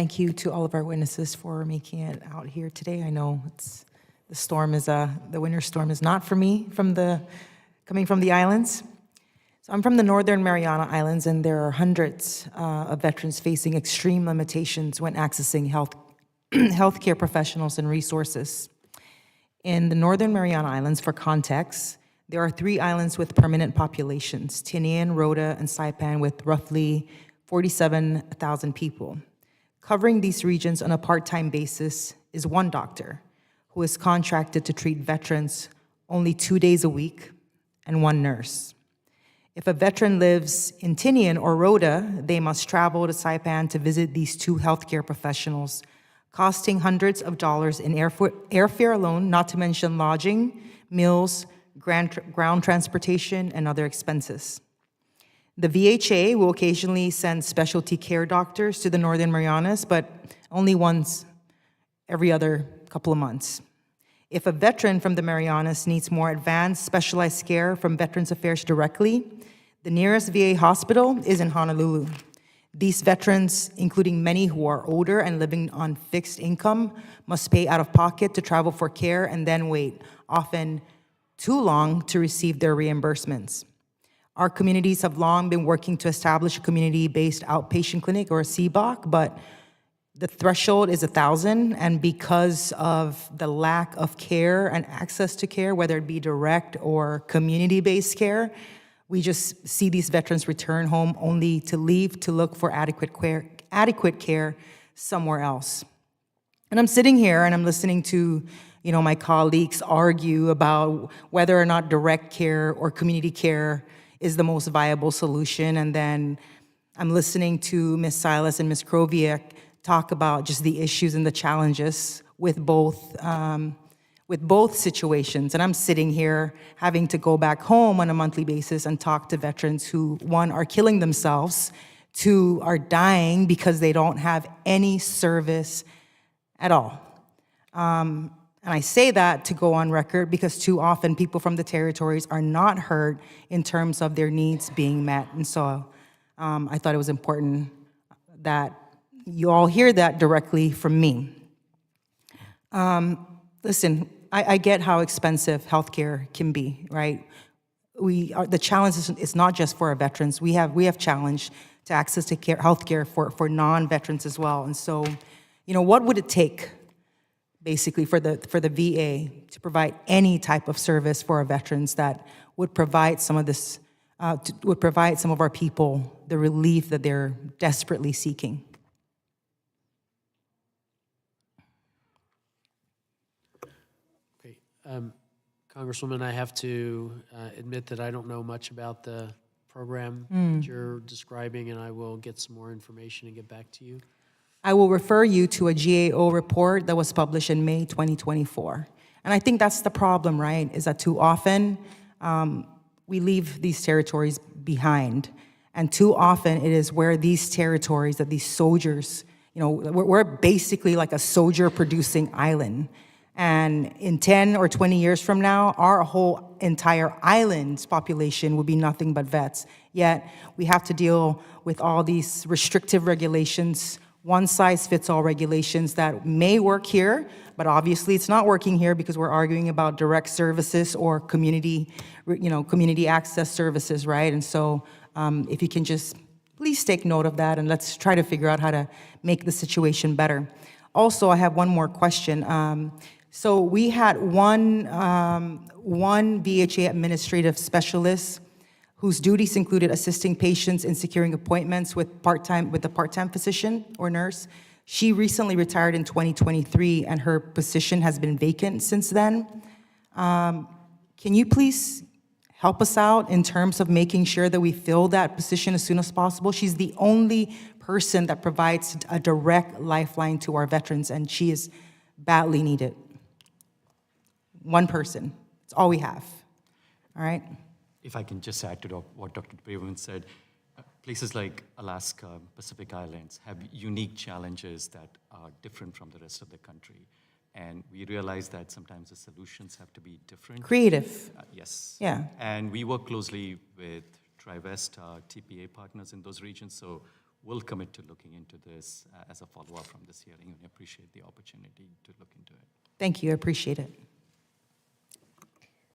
Thank you to all of our witnesses for making it out here today. I know the winter storm is not for me coming from the islands. So I'm from the Northern Mariana Islands, and there are hundreds of veterans facing extreme limitations when accessing healthcare professionals and resources. In the Northern Mariana Islands, for context, there are 3 islands with permanent populations, Tinian, Rota, and Saipan, with roughly 47,000 people. Covering these regions on a part-time basis is one doctor who is contracted to treat veterans only 2 days a week, and one nurse. If a veteran lives in Tinian or Rota, they must travel to Saipan to visit these 2 healthcare professionals, costing hundreds of dollars in airfare alone, not to mention lodging, meals, ground transportation, and other expenses. The VHA will occasionally send specialty care doctors to the Northern Marianas, but only once every other couple of months. If a veteran from the Marianas needs more advanced, specialized care from Veterans Affairs directly, the nearest VA hospital is in Honolulu. These veterans, including many who are older and living on fixed income, must pay out of pocket to travel for care and then wait, often too long, to receive their reimbursements. Our communities have long been working to establish a community-based outpatient clinic, or a CBOC, but the threshold is 1,000, and because of the lack of care and access to care, whether it be direct or community-based care, we just see these veterans return home only to leave to look for adequate care somewhere else. And I'm sitting here and I'm listening to my colleagues argue about whether or not direct care or community care is the most viable solution. And then I'm listening to Ms. Silas and Ms. Kroviak talk about just the issues and the challenges with both situations. And I'm sitting here having to go back home on a monthly basis and talk to veterans who, 1, are killing themselves, 2, are dying because they don't have any service at all. And I say that to go on record because too often people from the territories are not heard in terms of their needs being met. And so I thought it was important that you all hear that directly from me. Listen, I get how expensive healthcare can be, right? The challenge is not just for our veterans. We have challenge to access to healthcare for non-veterans as well. And so, what would it take, basically, for the VA to provide any type of service for our veterans that would provide some of this, would provide some of our people the relief that they're desperately seeking? Okay, Congresswoman, I have to admit that I don't know much about the program that you're describing, and I will get some more information and get back to you. I will refer you to a GAO report that was published in May 2024. And I think that's the problem, right? Is that too often we leave these territories behind. And too often it is where these territories, that these soldiers, we're basically like a soldier-producing island. And in 10 or 20 years from now, our whole entire island's population will be nothing but vets. Yet we have to deal with all these restrictive regulations, one-size-fits-all regulations that may work here, but obviously it's not working here because we're arguing about direct services or community access services, right? And so if you can just please take note of that, and let's try to figure out how to make the situation better. Also, I have one more question. So we had one VHA administrative specialist whose duties included assisting patients in securing appointments with the part-time physician or nurse. She recently retired in 2023, and her position has been vacant since then. Can you please help us out in terms of making sure that we fill that position as soon as possible? She's the only person that provides a direct lifeline to our veterans, and she is badly needed. One person. It's all we have. All right? If I can just add to what Dr. Braven said, places like Alaska, Pacific Islands have unique challenges that are different from the rest of the country. And we realize that sometimes the solutions have to be different. Creative. Yes. Yeah. And we work closely with TriVest, TPA partners in those regions. So will commit to looking into this as a follow-up from this hearing, and appreciate the opportunity to look into it. Thank you, I appreciate it.